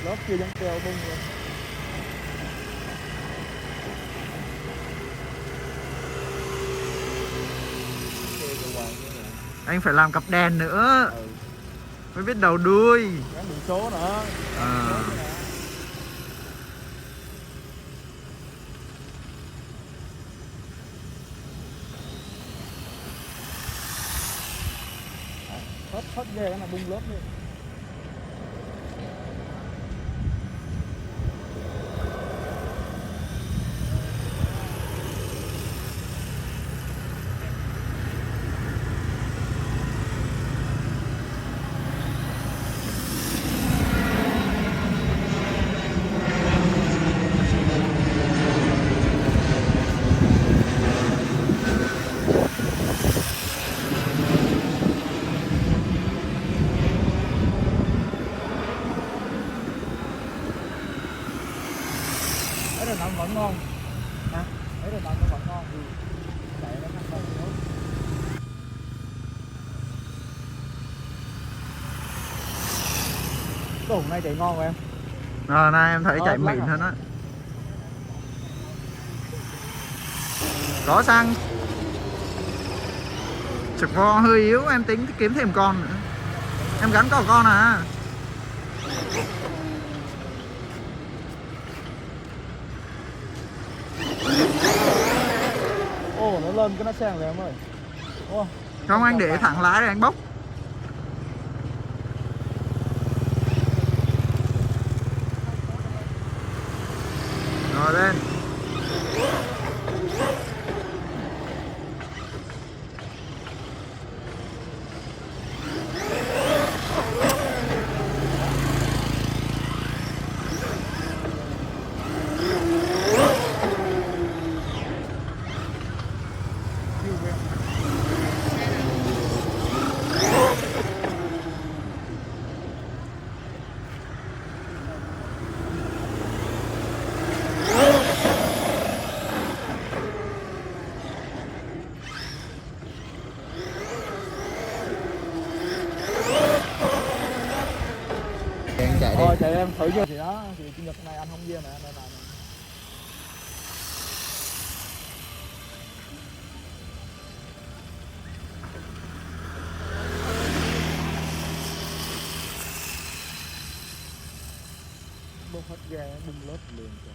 lớp kia vẫn keo bung luôn. Anh phải làm cặp đèn nữa. Ừ. Mới biết đầu đuôi. Gắn biển số nữa. À. Hết ghê cái này bung lớp đi. Đấy là nằm vẫn ngon. Hả? Đấy là nằm nó vẫn ngon. Ừ. Chạy nó khăn không tốt. Cái hùng này chạy ngon rồi em. Nay em thấy chạy mịn hơn á. Có xăng. Trực vo hơi yếu, em tính kiếm thêm con nữa. Em gắn có con à. Ồ, nó lên cái nó sang rồi em ơi. Ô, Không, anh để thẳng lái rồi anh bốc. Rồi lên. Chạy đi. Thôi chạy em thử chưa thì đó, thì chủ nhật này anh không về mà anh lại làm. Bốc hết ga bung lớp liền kìa.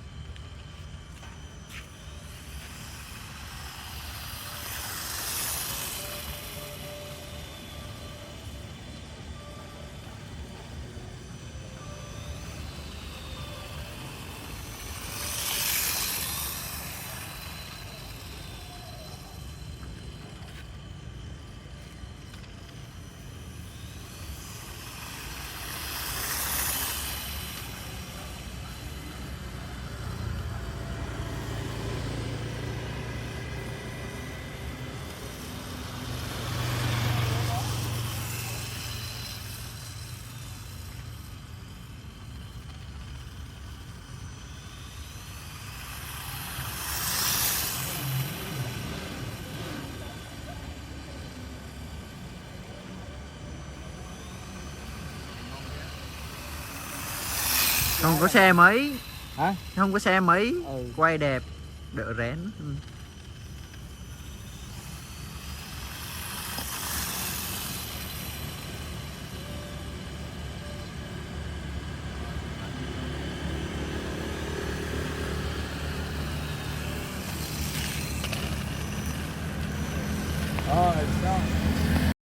Không có xe mấy. Hả? Không có xe mấy. Ừ. Quay đẹp. Đỡ rén. Rồi sao?